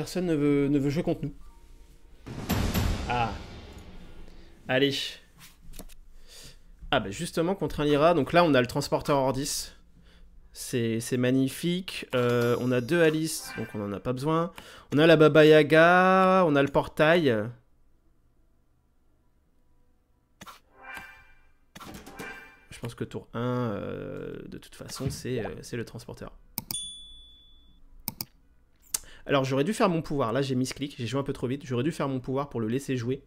personne ne veut jouer contre nous. Ah. Allez. Ah bah justement contre un Lyra, donc là on a le transporteur Ordis. C'est magnifique. On a 2 Alice, donc on n'en a pas besoin. On a la Baba Yaga, on a le portail. Je pense que tour 1, de toute façon, c'est le transporteur. Alors j'aurais dû faire mon pouvoir, là j'ai mis ce clic, j'ai joué un peu trop vite. J'aurais dû faire mon pouvoir pour le laisser jouer.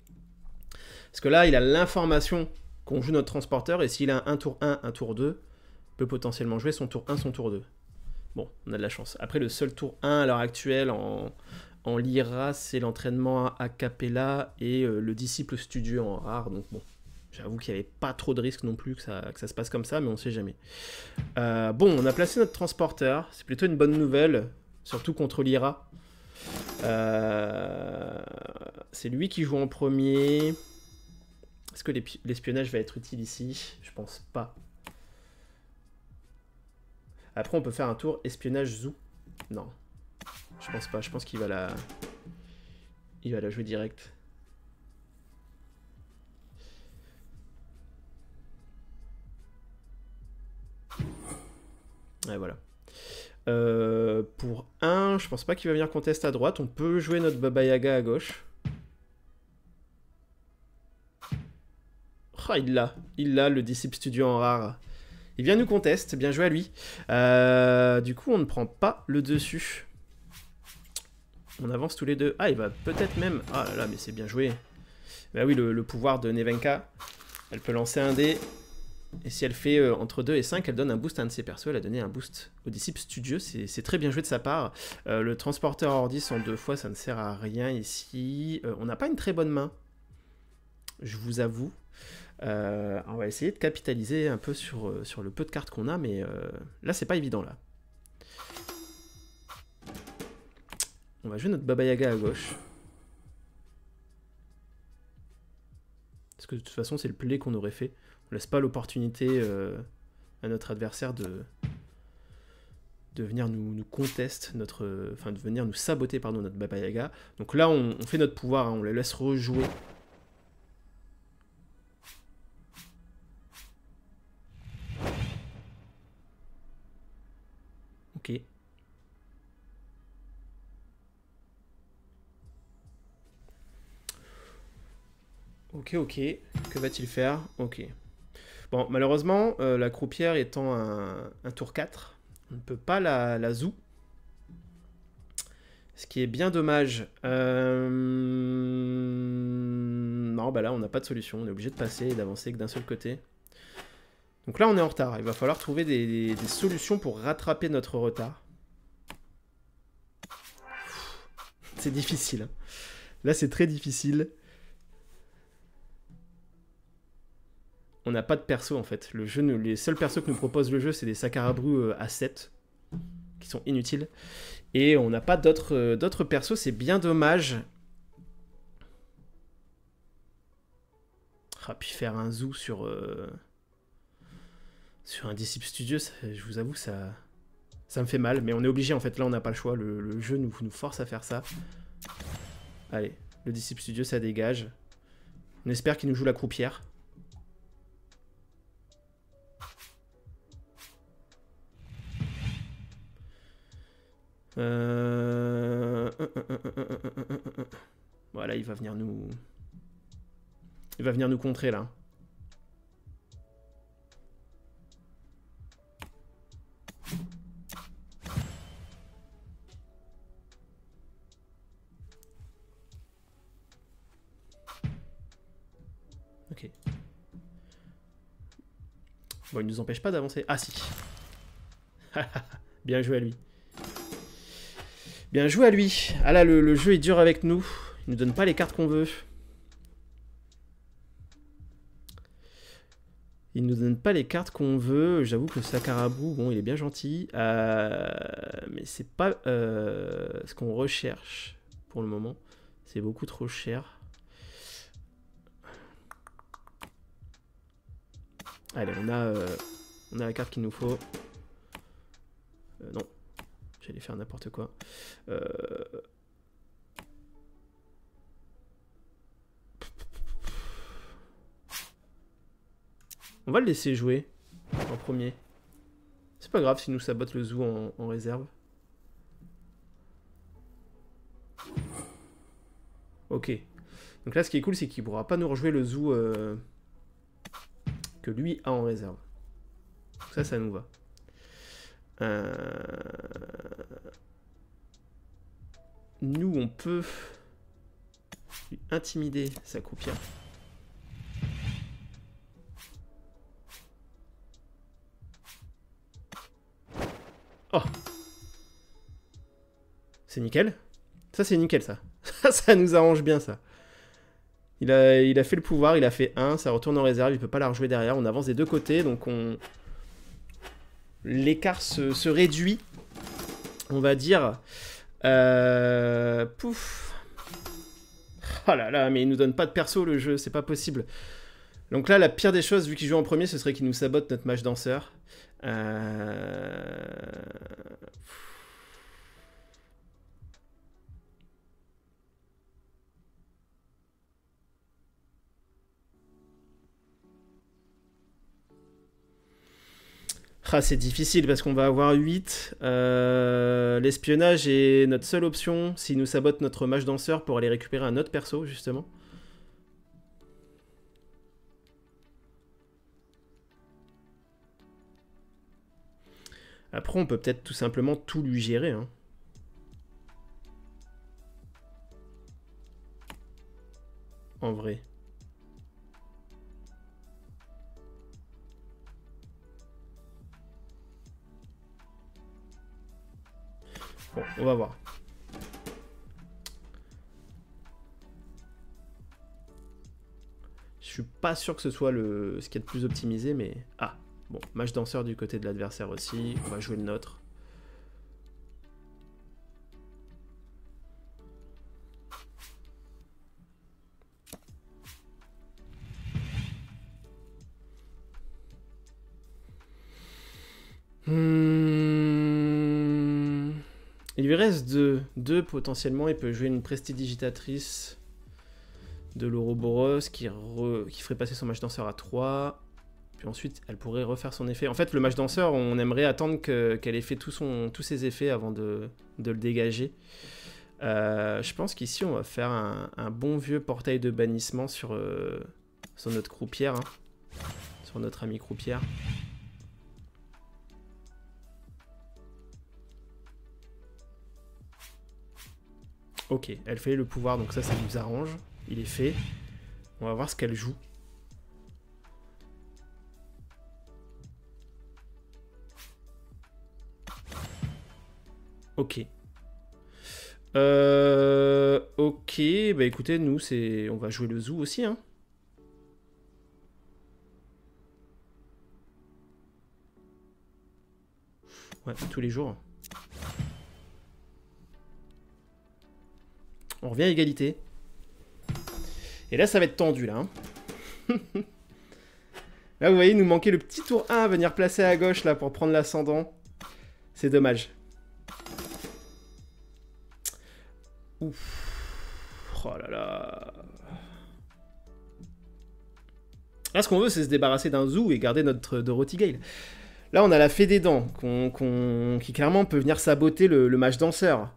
Parce que là il a l'information qu'on joue notre transporteur, et s'il a un tour 1, un tour 2, il peut potentiellement jouer son tour 1, son tour 2. Bon, on a de la chance. Après, le seul tour 1 à l'heure actuelle en Lyra, c'est l'entraînement a cappella et le disciple studieux en rare. Donc bon, j'avoue qu'il n'y avait pas trop de risques non plus que ça se passe comme ça, mais on ne sait jamais. Bon, on a placé notre transporteur. C'est plutôt une bonne nouvelle, surtout contre Lyra. C'est lui qui joue en premier. Est-ce que l'espionnage va être utile ici? Je pense pas. Après, on peut faire un tour espionnage zoo. Non, je pense pas. Je pense qu'il va la... Il va la jouer direct. Ouais, voilà. Pour 1, je pense pas qu'il va venir contest à droite. On peut jouer notre Baba Yaga à gauche. Oh, il l'a, le disciple studio en rare. Il vient nous conteste, bien joué à lui. Du coup, on ne prend pas le dessus. On avance tous les deux. Ah, il va peut-être même... Ah là là, mais c'est bien joué. Bah oui, le pouvoir de Nevenka. Elle peut lancer un dé. Et si elle fait entre 2 et 5, elle donne un boost à un de ses persos. Elle a donné un boost au disciple studieux. C'est très bien joué de sa part. Le transporteur Ordis en 2 fois, ça ne sert à rien ici. On n'a pas une très bonne main. Je vous avoue. On va essayer de capitaliser un peu sur le peu de cartes qu'on a, mais là c'est pas évident là. On va jouer notre Baba Yaga à gauche. Parce que de toute façon c'est le play qu'on aurait fait. On laisse pas l'opportunité à notre adversaire de venir nous conteste, enfin de venir nous saboter pardon, notre Baba Yaga. Donc là on fait notre pouvoir, hein, on les laisse rejouer. Ok. Ok. Que va-t-il faire? Ok. Bon, malheureusement, la croupière étant un tour 4, on ne peut pas la zoo. Ce qui est bien dommage. Non, bah là, on n'a pas de solution. On est obligé de passer et d'avancer que d'un seul côté. Donc là, on est en retard. Il va falloir trouver des solutions pour rattraper notre retard. C'est difficile. Hein. Là, c'est très difficile. On n'a pas de perso, en fait. Le jeu, les seuls persos que nous propose le jeu, c'est des Sakarabru à 7, qui sont inutiles. Et on n'a pas d'autres persos, c'est bien dommage. Ah, puis faire un zoo sur un disciple studieux, ça, je vous avoue, ça me fait mal. Mais on est obligé, en fait, là on n'a pas le choix. Le jeu nous force à faire ça. Allez, le disciple studieux, ça dégage. On espère qu'il nous joue la croupière. Voilà, il va venir nous... Il va venir nous contrer, là. Ok. Bon, il nous empêche pas d'avancer. Ah, si. Bien joué à lui. Bien joué à lui. Ah là, le jeu est dur avec nous. Il nous donne pas les cartes qu'on veut. Il nous donne pas les cartes qu'on veut. J'avoue que Sakarabru, bon, il est bien gentil. Mais c'est pas ce qu'on recherche pour le moment. C'est beaucoup trop cher. Allez, on a la carte qu'il nous faut. Non. J'allais faire n'importe quoi. On va le laisser jouer en premier. C'est pas grave si nous sabote le zoo en réserve. Ok. Donc là, ce qui est cool, c'est qu'il pourra pas nous rejouer le zoo que lui a en réserve. Donc ça nous va. Nous, on peut lui intimider sa croupière. Oh! C'est nickel. Ça, c'est nickel, ça. Ça nous arrange bien, ça. Il a fait le pouvoir, il a fait 1, ça retourne en réserve, il peut pas la rejouer derrière. On avance des deux côtés, donc l'écart se réduit, on va dire. Pouf. Oh là là, mais il nous donne pas de perso, le jeu, c'est pas possible. Donc là, la pire des choses, vu qu'il joue en premier, ce serait qu'il nous sabote notre match danseur. Ah, c'est difficile parce qu'on va avoir 8. L'espionnage est notre seule option s'il nous sabote notre mage danseur pour aller récupérer un autre perso, justement. Après, on peut peut-être tout simplement tout lui gérer. Hein. En vrai. Bon, on va voir. Je suis pas sûr que ce soit ce qu'il y a de plus optimisé, mais... Ah, bon, match danseur du côté de l'adversaire aussi. On va jouer le nôtre. Il lui reste deux potentiellement. Il peut jouer une prestidigitatrice de l'Ouroboros qui ferait passer son match danseur à 3. Puis ensuite, elle pourrait refaire son effet. En fait, le match danseur, on aimerait attendre qu'elle ait fait tous ses effets avant de le dégager. Je pense qu'ici, on va faire un bon vieux portail de bannissement sur notre croupière. Hein, sur notre amie croupière. Ok, elle fait le pouvoir, donc ça nous arrange. Il est fait. On va voir ce qu'elle joue. Ok. Ok, bah écoutez, nous, on va jouer le zoo aussi, hein. Ouais, tous les jours. On revient à égalité. Et là, ça va être tendu, là. Hein. Là, vous voyez, il nous manquait le petit tour 1 à venir placer à gauche, là, pour prendre l'ascendant. C'est dommage. Ouf. Oh là là. Là, ce qu'on veut, c'est se débarrasser d'un zoo et garder notre Dorothy Gale. Là, on a la fée des dents, qui clairement peut venir saboter le match danseur.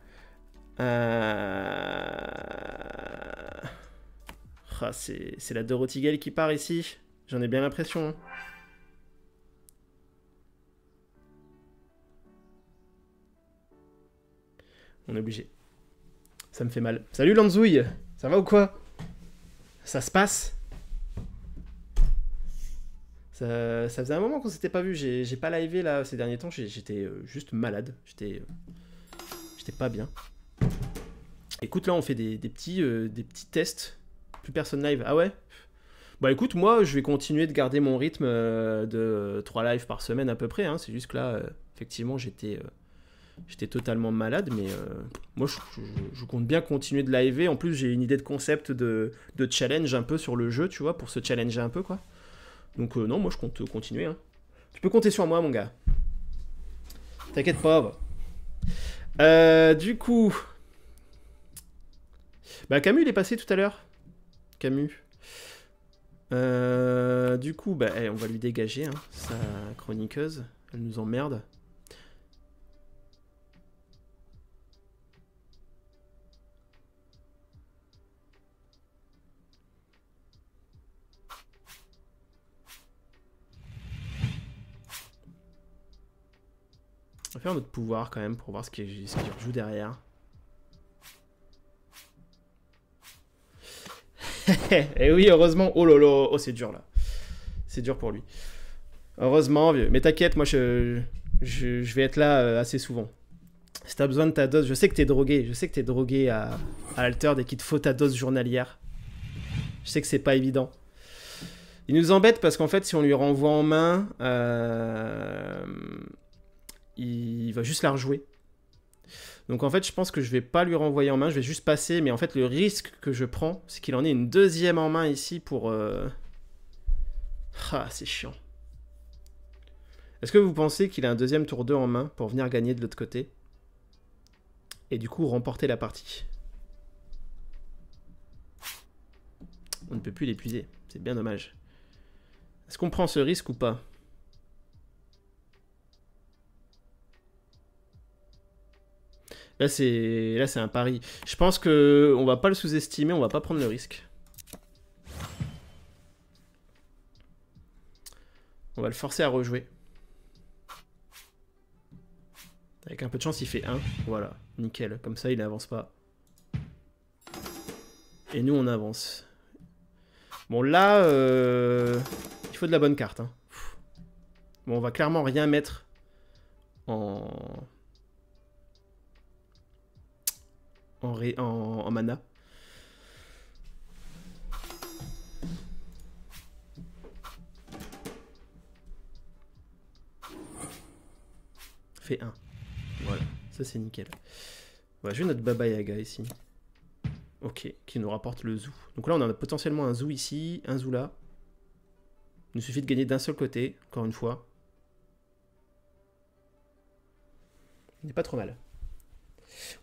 Ah, c'est la Dorothy Gale qui part ici. J'en ai bien l'impression. Hein. On est obligé. Ça me fait mal. Salut Lanzouille. Ça va ou quoi? Ça se passe? Ça faisait un moment qu'on s'était pas vu. J'ai pas livé là ces derniers temps. J'étais juste malade. J'étais pas bien. Écoute, là, on fait des petits tests. Plus personne live. Ah ouais? Bah écoute, moi, je vais continuer de garder mon rythme de 3 lives par semaine à peu près. Hein. C'est juste que là, effectivement, j'étais totalement malade. Mais moi, je compte bien continuer de liver. En plus, j'ai une idée de concept de challenge un peu sur le jeu, tu vois, pour se challenger un peu, quoi. Donc non, moi, je compte continuer. Hein. Tu peux compter sur moi, mon gars. T'inquiète pas. Du coup... Bah Camus, il est passé tout à l'heure. Camus. Du coup, bah, on va lui dégager, hein, sa chroniqueuse. Elle nous emmerde. On va faire notre pouvoir quand même pour voir ce qu'il rejoue derrière. Et oui, heureusement. Oh lolo, oh c'est dur là. C'est dur pour lui. Heureusement, vieux. Mais t'inquiète, moi je vais être là assez souvent. Si t'as besoin de ta dose, je sais que t'es drogué. Je sais que t'es drogué à Alter dès qu'il te faut ta dose journalière. Je sais que c'est pas évident. Il nous embête parce qu'en fait, si on lui renvoie en main, il va juste la rejouer. Donc en fait, je pense que je vais pas lui renvoyer en main, je vais juste passer. Mais en fait, le risque que je prends, c'est qu'il en ait une deuxième en main ici pour... Ah, c'est chiant. Est-ce que vous pensez qu'il a un deuxième tour 2 en main pour venir gagner de l'autre côté? Et du coup, remporter la partie. On ne peut plus l'épuiser. C'est bien dommage. Est-ce qu'on prend ce risque ou pas? Là, c'est un pari. Je pense qu'on va pas le sous-estimer, on va pas prendre le risque. On va le forcer à rejouer. Avec un peu de chance, il fait 1. Voilà, nickel. Comme ça, il n'avance pas. Et nous, on avance. Bon, là, il faut de la bonne carte. Hein. Bon, on va clairement rien mettre en mana. Fait 1. Voilà, ça c'est nickel. On va jouer notre Baba Yaga ici. Ok, qui nous rapporte le zoo. Donc là, on a potentiellement un zoo ici, un zoo là. Il nous suffit de gagner d'un seul côté, encore une fois. Il n'est pas trop mal.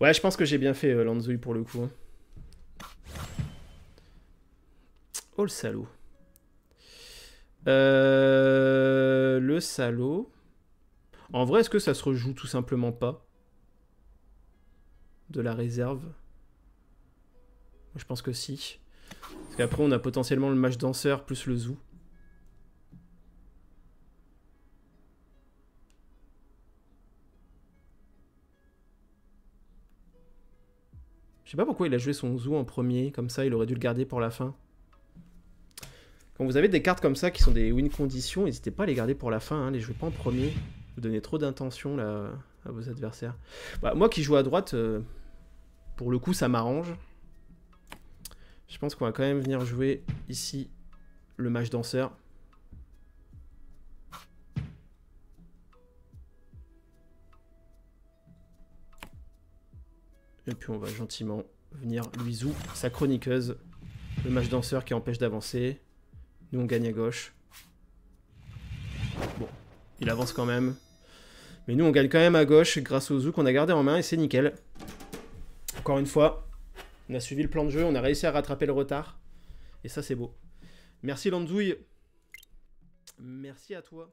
Ouais, je pense que j'ai bien fait Lanzouille pour le coup. Oh le salaud. Le salaud. En vrai, est-ce que ça se rejoue tout simplement pas? De la réserve? Je pense que si. Parce qu'après, on a potentiellement le match danseur plus le zoo. Je sais pas pourquoi il a joué son zoo en premier, comme ça il aurait dû le garder pour la fin. Quand vous avez des cartes comme ça qui sont des win conditions, n'hésitez pas à les garder pour la fin, hein, les jouez pas en premier. Vous donnez trop d'intention là à vos adversaires. Bah, moi qui joue à droite, pour le coup ça m'arrange. Je pense qu'on va quand même venir jouer ici le match danseur. Et puis on va gentiment venir lui zou sa chroniqueuse. Le match danseur qui empêche d'avancer. Nous on gagne à gauche. Bon, il avance quand même. Mais nous on gagne quand même à gauche grâce au zoo qu'on a gardé en main et c'est nickel. Encore une fois, on a suivi le plan de jeu, on a réussi à rattraper le retard. Et ça c'est beau. Merci Lanzouille. Merci à toi.